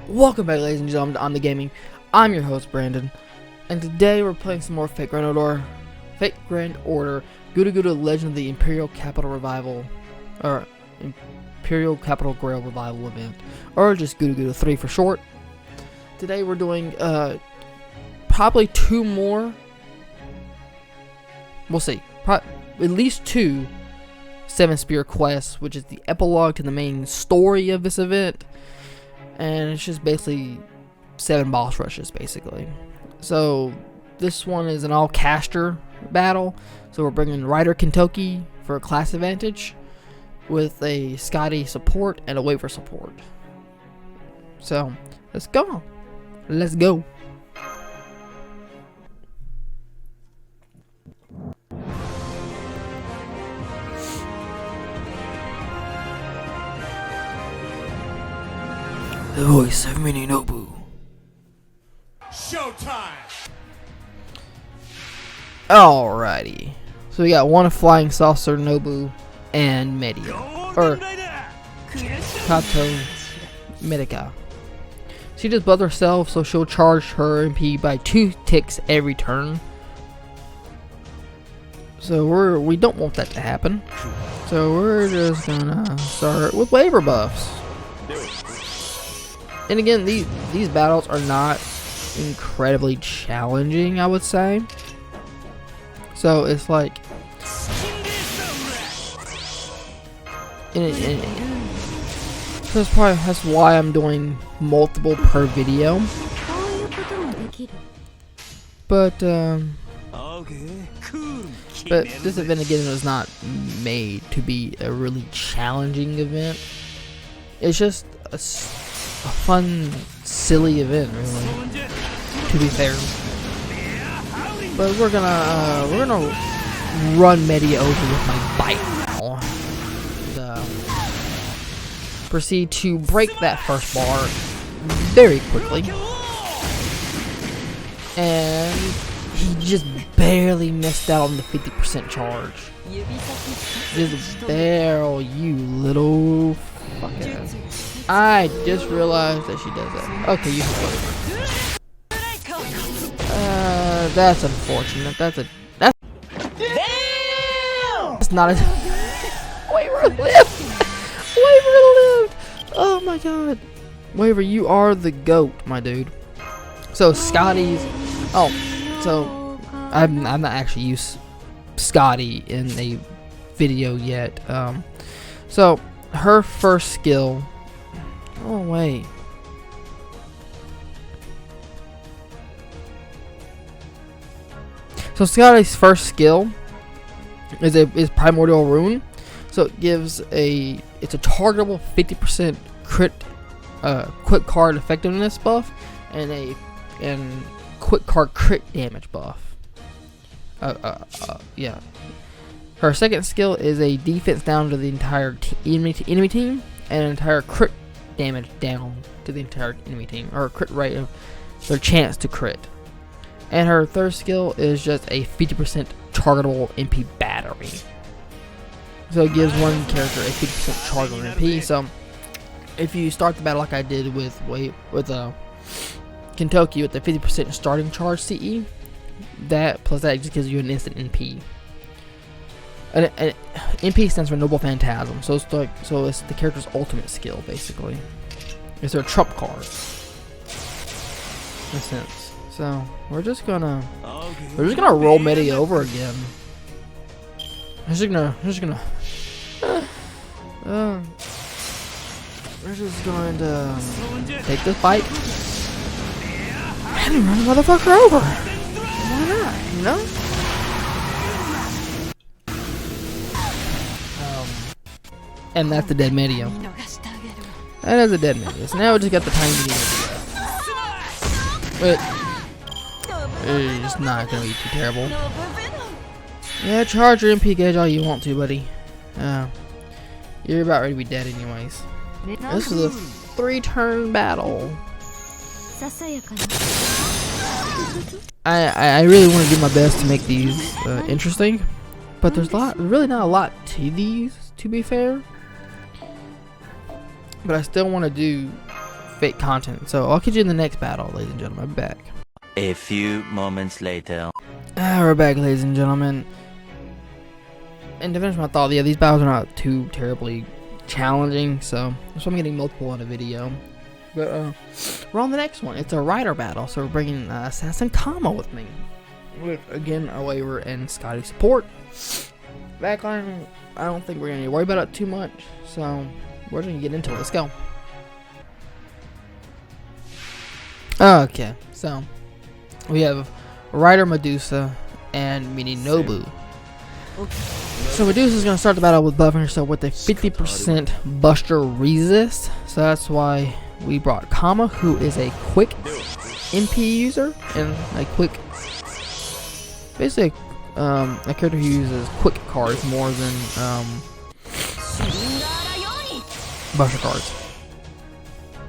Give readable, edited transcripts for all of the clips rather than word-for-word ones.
Welcome back, ladies and gentlemen, to On The Gaming. I'm your host, Brandon, and today we're playing some more Fate Grand Order, Guda Guda Legend of the Imperial Capital Revival, or Imperial Capital Grail Revival event, or just Guda Guda 3 for short. Today we're doing probably two more. We'll see. At least two Seven Spear quests, which is the epilogue to the main story of this event. And it's just basically 7 boss rushes, basically. So this one is an all-caster battle. So we're bringing Ryder Kentoki for a class advantage, with a Scotty support and a Waver support. So let's go. Let's go. The voice of Mininobu. Showtime! Alrighty. So we got one Flying Saucer Nobu and Media. Or Kato Medica. She does both herself, so she'll charge her MP by 2 ticks every turn. So we don't want that to happen. So we're just gonna start with Waver buffs. And again, these battles are not incredibly challenging, I would say. So it's like, that's why I'm doing multiple per video. But this event again was not made to be a really challenging event. It's just a fun, silly event, really, to be fair. But we're gonna run Media over with my bite now. Proceed to break that first bar very quickly, and he just barely missed out on the 50% charge. Just barely, you little fucking. I just realized that she does that. Okay, you can go. That's unfortunate. That's not a. Waver lived. Waver lived. Oh my god, Waver, you are the goat, my dude. So Scotty's. Oh, so I've not actually used Scotty in a video yet. So her first skill. Oh wait. So Scotty's first skill is Primordial Rune. So it gives it's a targetable 50% quick card effectiveness buff and quick card crit damage buff. Yeah. Her second skill is a defense down to the entire enemy team, and an entire crit damage down to the entire enemy team, or a crit rate of their chance to crit. And her third skill is just a 50% targetable MP battery. So it gives one character a 50% targetable MP. So if you start the battle like I did with Kentoki with the 50% starting charge CE, that plus that just gives you an instant MP. And MP stands for Noble Phantasm, so it's the character's ultimate skill, basically. It's their trump card, in a sense. So we're just gonna roll Media over again. We're just gonna take this fight and run the motherfucker over. Why not? You know. And that's the dead Media. That is a dead Media. So now we just got the tiny Media. But it's not gonna be too terrible. Yeah, charge your MP gauge all you want to, buddy. You're about ready to be dead anyways. This is a 3-turn battle. I really want to do my best to make these interesting, but there's really not a lot to these, to be fair. But I still want to do fake content. So I'll catch you in the next battle, ladies and gentlemen. I'm back. A few moments later. We're back, ladies and gentlemen. And to finish my thought, yeah, these battles are not too terribly challenging, so I'm getting multiple in a video. But we're on the next one. It's a rider battle, so we're bringing Assassin Kama with me. With, again, a Waver and Scotty support. Backline, I don't think we're going to worry about it too much, so we're going to get into it. Let's go. Okay, so we have Rider Medusa and Mini Nobu. So Medusa's going to start the battle with buffing herself with a 50% Buster resist. So that's why we brought Kama, who is a quick MP user and a quick, basically a character who uses quick cards more than Buster cards.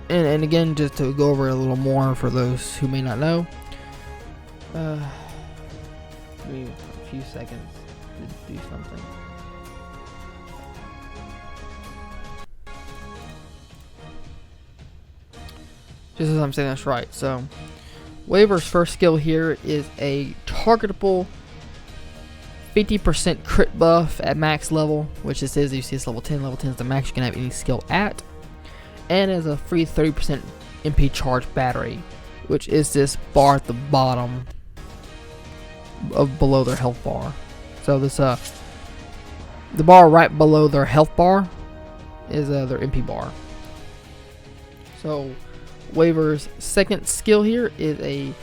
And again, just to go over a little more for those who may not know, give me a few seconds to do something. Just as I'm saying that's right. So, Waver's first skill here is a targetable 50% crit buff at max level, which it says you see it's level 10. Level 10 is the max you can have any skill at. And as a free 30% MP charge battery, which is this bar at the bottom of below their health bar. So this the bar right below their health bar is their MP bar. So Waver's second skill here is a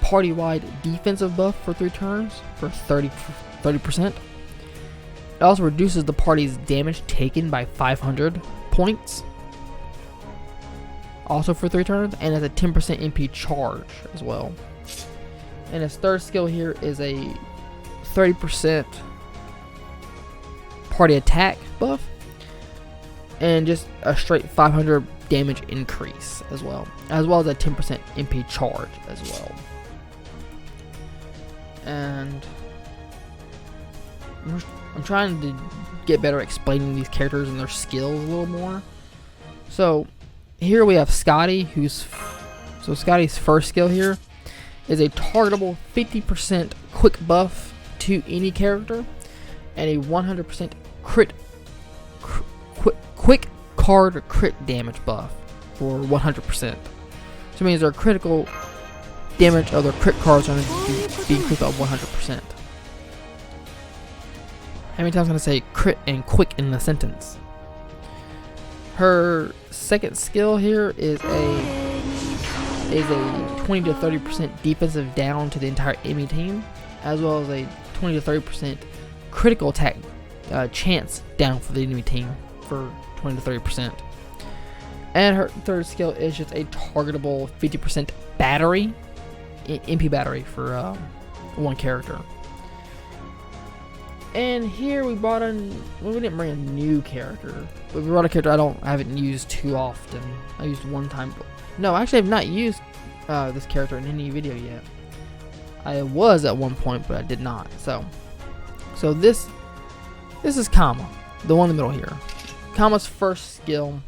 party-wide defensive buff for 3 turns for 30%. It also reduces the party's damage taken by 500 points. Also for 3 turns, and has a 10% MP charge as well. And his third skill here is a 30% party attack buff, and just a straight 500 damage increase as well as a 10% MP charge as well. And I'm trying to get better at explaining these characters and their skills a little more. So here we have Scotty, so Scotty's first skill here is a targetable 50% quick buff to any character, and a 100% quick card crit damage buff for 100%. So it means their critical damage of their crit cards are going to be increased by 100%. How many times can I say crit and quick in the sentence? Her second skill here is a 20 to 30% defensive down to the entire enemy team, as well as a 20 to 30% critical attack chance down for the enemy team for 20 to 30%. And her third skill is just a targetable 50% battery, MP battery for one character. And here we brought in, well, we didn't bring a new character, but we brought a character I haven't used too often. I used one time. No, actually I've not used this character in any video yet. I was at one point, but I did not. So this is Kama, the one in the middle here. Kama's first skill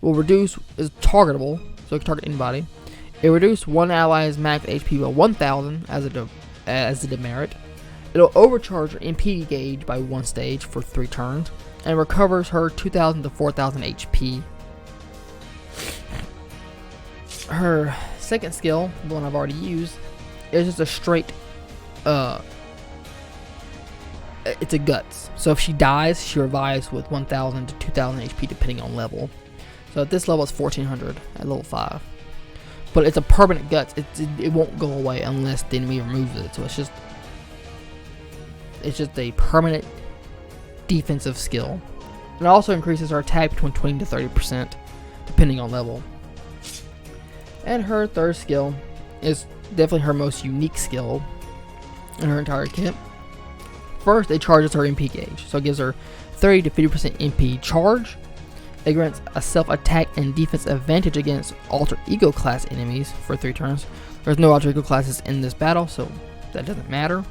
will reduce, is targetable, so it can target anybody. It reduces one ally's max HP by 1,000 as a demerit. It'll overcharge her MP gauge by 1 stage for 3 turns, and recovers her 2,000 to 4,000 HP. Her second skill, the one I've already used, is just a straight, it's a guts. So if she dies, she revives with 1,000 to 2,000 HP depending on level. So at this level it's 1,400 at level 5. But it's a permanent guts. It won't go away unless the enemy removes it. So it's just a permanent defensive skill. It also increases her attack between 20 to 30% depending on level. And her third skill is definitely her most unique skill in her entire kit. First, it charges her MP gauge, so it gives her 30 to 50% MP charge. It grants a self-attack and defense advantage against alter ego class enemies for 3 turns. There's no alter ego classes in this battle, so that doesn't matter.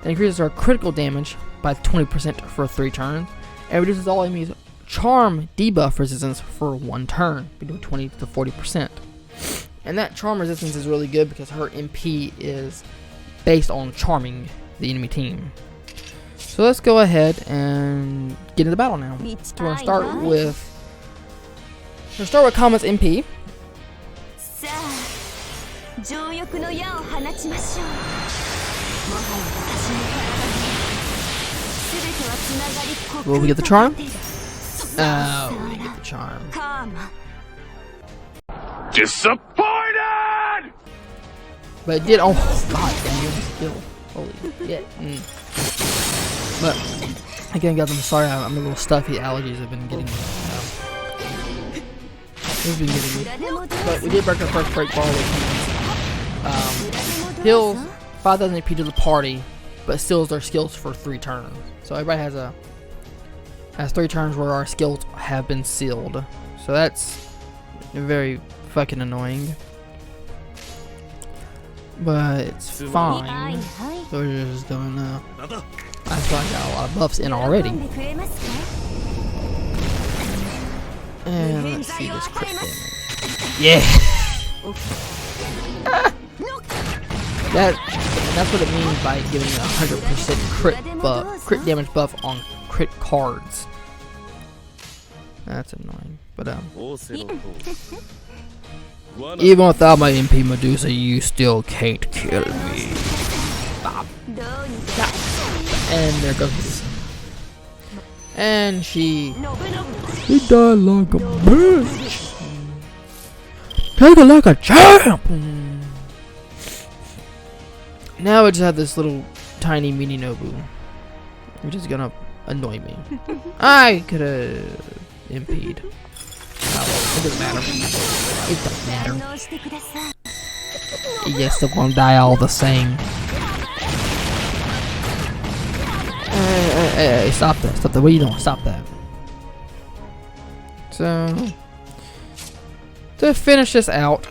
It increases her critical damage by 20% for 3 turns, and reduces all enemies charm debuff resistance for 1 turn, between 20 to 40%. And that charm resistance is really good because her MP is based on charming the enemy team. So let's go ahead and get into battle now. So we're gonna start with Comet's MP. Will we get the charm? Oh, we get the charm. Disappointed! But it did. Oh god, damn, still. Holy shit. But again, guys, I'm sorry. I'm a little stuffy. Allergies have been getting me. It's been getting me. But we did break our first break ball, which means heals 5,000 AP to the party, but steals their skills for 3 turns. So everybody has 3 turns where our skills have been sealed. So that's very fucking annoying. But it's fine. So we're just doing I feel like I got a lot of buffs in already. And let's see this crit damage. Yeah! That's what it means by giving a 100% crit damage buff on crit cards. That's annoying. But even without my MP Medusa, you still can't kill me. Bop. Bop. And there goes Medusa. And she died like a bitch. Take it like a champ. Now I just have this little tiny mini Nobu, which is gonna annoy me. I could have MP'd. Oh, it doesn't matter. It doesn't matter. You're still gonna die all the same. Hey, stop that. Stop that. What are you doing? Stop that. So, to finish this out,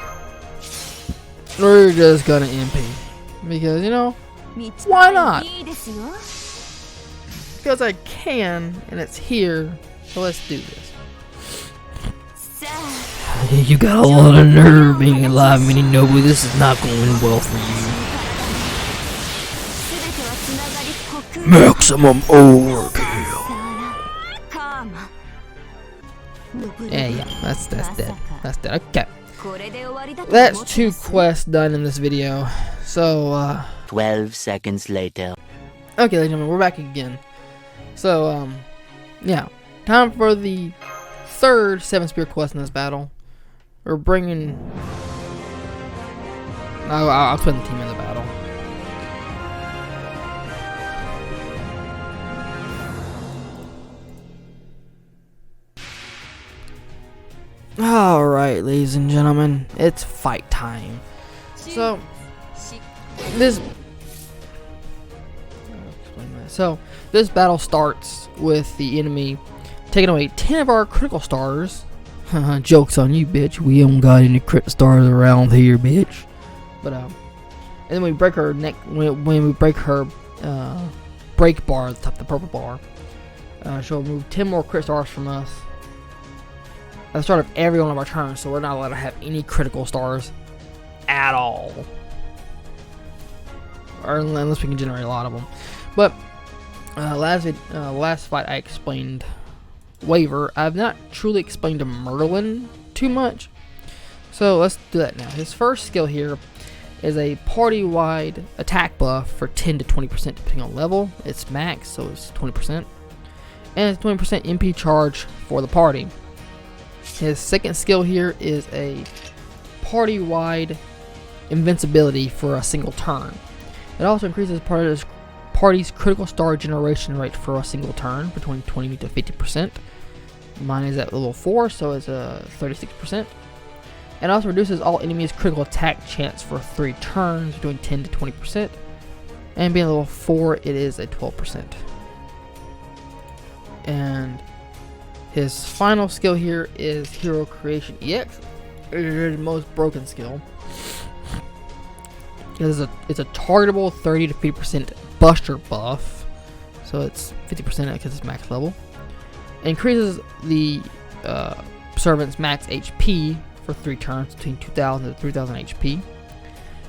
we're just gonna MP. Because, you know, why not? Because I can, and it's here. So let's do this. You got a lot of nerve being alive, Mini Nobu. This is not going well for you. Maximum overkill. Yeah, that's dead. That's dead. Okay. That's 2 quests done in this video. So, 12 seconds later. Okay, ladies and gentlemen, we're back again. So, yeah. Time for the 3rd 7 Spear quest in this battle. We're bringing... I'll explain the team in the battle. Alright, ladies and gentlemen, it's fight time. So, this battle starts with the enemy taking away 10 of our critical stars. Joke's on you, bitch. We don't got any crit stars around here, bitch. But and then we break her neck when we break her break bar, the purple bar. She'll remove 10 more crit stars from us at the start of every one of our turns, so we're not allowed to have any critical stars at all, or unless we can generate a lot of them. But last fight I explained Waver. I've not truly explained to Merlin too much, so let's do that now. His first skill here is a party-wide attack buff for 10 to 20% depending on level. It's max, so it's 20%, and it's 20% MP charge for the party. His second skill here is a party-wide invincibility for a single turn. It also increases party's critical star generation rate for a single turn between 20 to 50%. Mine is at level 4, so it's a 36%. And also reduces all enemies' critical attack chance for 3 turns between 10 to 20%. And being level 4, it is a 12%. And his final skill here is Hero Creation EX. It is the most broken skill. It's a targetable 30 to 50% buster buff, so it's 50% because it's max level. Increases the servant's max HP for 3 turns between 2000 to 3000 HP.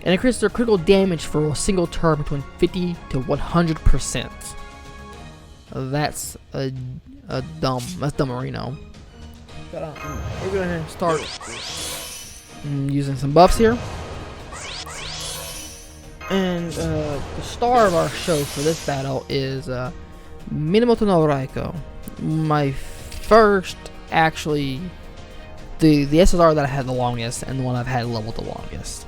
And increases their critical damage for a single turn between 50 to 100%. That's that's dumberino. We're gonna start using some buffs here. And the star of our show for this battle is Minamoto no Raiko. My first, actually, the SSR that I had the longest, and the one I've had leveled the longest.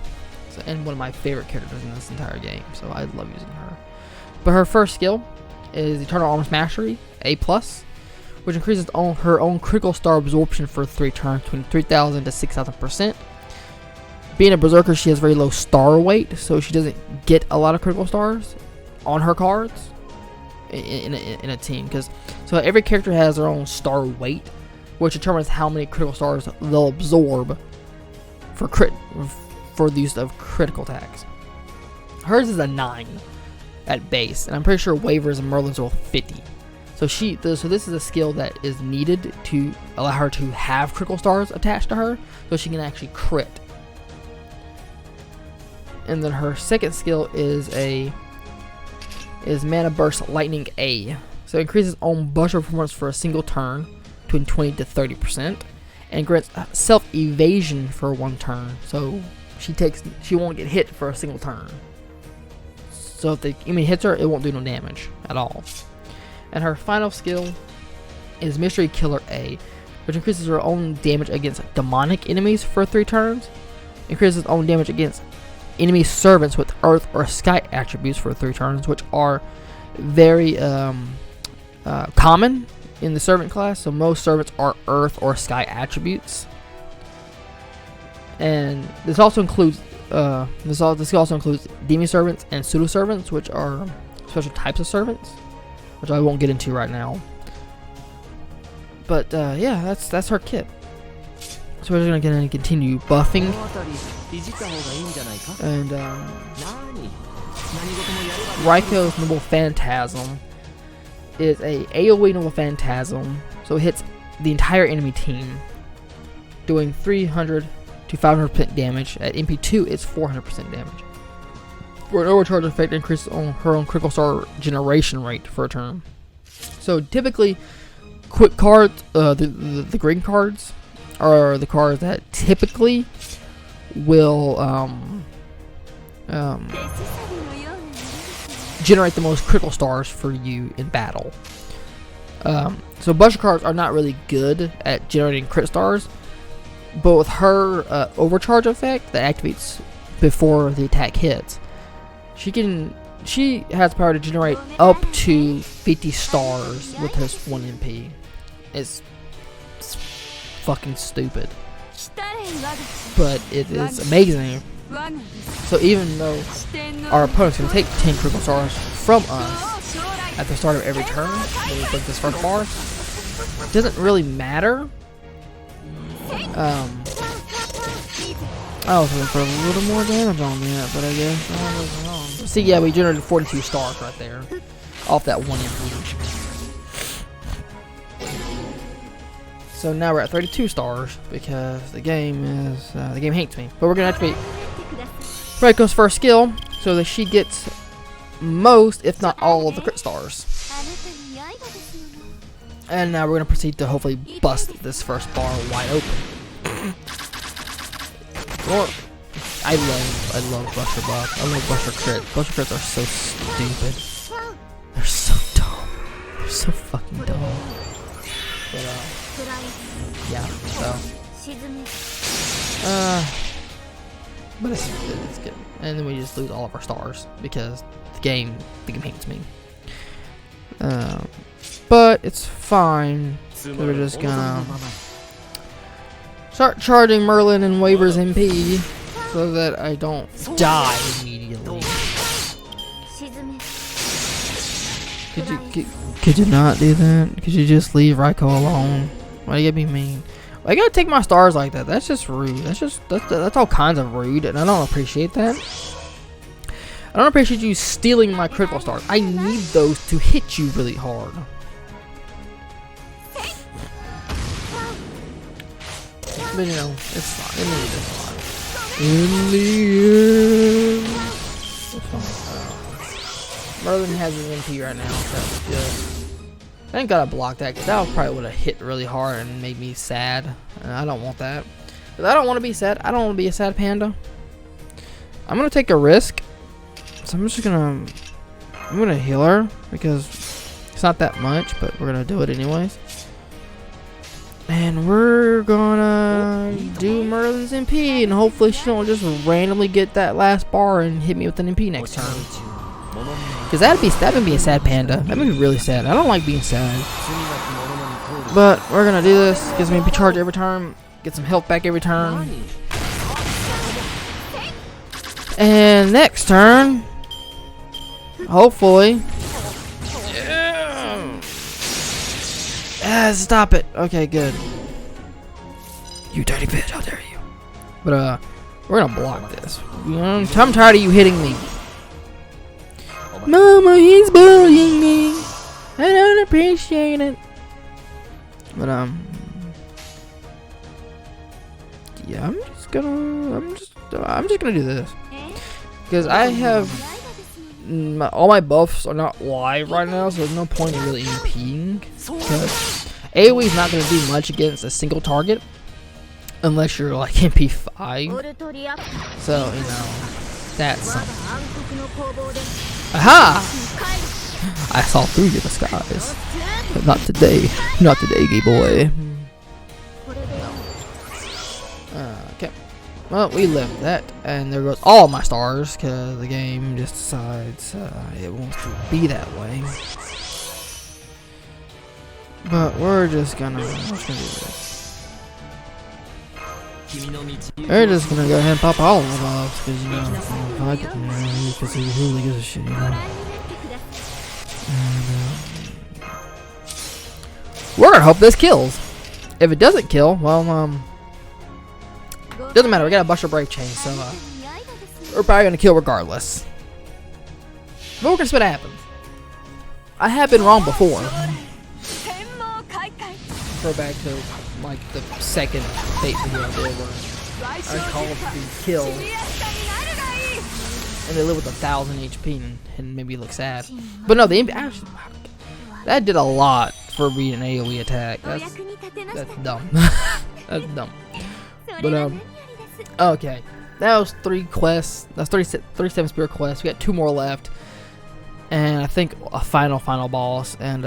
So, and one of my favorite characters in this entire game, so I love using her. But her first skill is Eternal Armor's Mastery, A+, which increases her own critical star absorption for 3 turns between 3000 to 6000%. Being a berserker, she has very low star weight, so she doesn't get a lot of critical stars on her cards in a team. So every character has their own star weight, which determines how many critical stars they'll absorb for the use of critical attacks. Hers is a 9 at base, and I'm pretty sure Waivers and Merlin's will 50. So this is a skill that is needed to allow her to have critical stars attached to her, so she can actually crit. And then her second skill is Mana Burst Lightning A. So it increases own buster performance for a single turn between 20 to 30%, and grants self evasion for 1 turn. So she won't get hit for a single turn. So if the enemy hits her, it won't do no damage at all. And her final skill is Mystery Killer A, which increases her own damage against demonic enemies for 3 turns. Increases own damage against enemy servants with earth or sky attributes for 3 turns, which are very common in the servant class. So most servants are earth or sky attributes. And this also includes this also includes demi servants and pseudo servants, which are special types of servants, which I won't get into right now. But yeah, that's her kit. So we're just gonna continue buffing. And Raiko's Noble Phantasm is a AoE Noble Phantasm, so it hits the entire enemy team, doing 300 to 500% damage. At MP2, it's 400% damage. For an overcharge effect, increases her own critical star generation rate for a turn. So typically, quick cards, the green cards, are the cards that typically will generate the most critical stars for you in battle. So Buster cards are not really good at generating crit stars, but with her overcharge effect that activates before the attack hits, she has the power to generate up to 50 stars with this 1 MP. It's fucking stupid, but it is amazing. So even though our opponents can take 10 critical stars from us at the start of every turn when we put this first bar, it doesn't really matter. I was looking for a little more damage on that, but I guess I was wrong. See, yeah, we generated 42 stars right there off that 1 MP. So now we're at 32 stars because the game hates me. But we're gonna activate Raiko's first skill so that she gets most, if not all, of the crit stars. And now we're gonna proceed to hopefully bust this first bar wide open. I love Buster Buff. I love Buster Crit. Buster Crits are so stupid. They're so dumb. They're so fucking dumb. But yeah, so but it's good. And then we just lose all of our stars because the game hates me. But it's fine. We're just gonna start charging Merlin and Waver's MP so that I don't die immediately. Could you not do that? Could you just leave Raiko alone? Why do you gotta be mean? Why you gotta take my stars like that? That's just rude. That's all kinds of rude, and I don't appreciate that. I don't appreciate you stealing my critical stars. I need those to hit you really hard. But you know, it's fine. In the end, it's fine. Merlin has his MP right now, so that's good. I ain't gotta block that, because that probably would have hit really hard and made me sad. And I don't want that. Because I don't want to be sad. I don't want to be a sad panda. I'm gonna take a risk. So I'm just gonna... I'm gonna heal her, because it's not that much, but we're gonna do it anyways. And we're gonna do Merlin's MP, and hopefully she don't just randomly get that last bar and hit me with an MP next turn. Cause that'd be a sad panda. That'd be really sad. I don't like being sad. But we're gonna do this. Gives me a charge every turn. Get some health back every turn. And next turn, hopefully. Yeah, stop it. Okay, good. You dirty bitch, how dare you. But we're gonna block this. I'm tired of you hitting me. Mama, he's bullying me. I don't appreciate it. But yeah, I'm just gonna do this. Because I have all my buffs are not live right now, so there's no point in really impeding. Because AoE is not going to do much against a single target unless you're like MP5. So, you know, that's something. Aha! I saw through your disguise. But not today. Not today, gay boy. Okay. Well, we lived that, and there goes all my stars, because the game just decides it wants to be that way. But we're just gonna do this. We're just gonna go ahead and pop all of them off, because, you know, if I get married, because he really gives a shit, you know. And, we're gonna hope this kills. If it doesn't kill, well, doesn't matter, we got a Buster Brave Chain, so we're probably gonna kill regardless. But we're gonna see what happens. I have been wrong before. Go back to like the second Fate video I did where I called the kill and they live with 1,000 HP and made me look sad. But no, the actually that did a lot for being an AoE attack. That's dumb. That's dumb. But okay, that was 3 quests. That's 37 spirit quests. We got 2 more left, and I think a final boss. And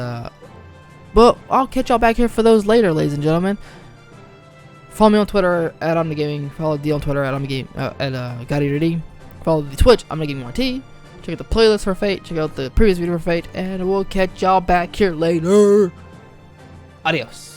but I'll catch y'all back here for those later, ladies and gentlemen. Follow me on Twitter at OmniGaming. Follow D on Twitter at OmniGaming at GodEaterD. Follow the Twitch OmniGaming1T. Check out the playlist for Fate. Check out the previous video for Fate, and we'll catch y'all back here later. Adios.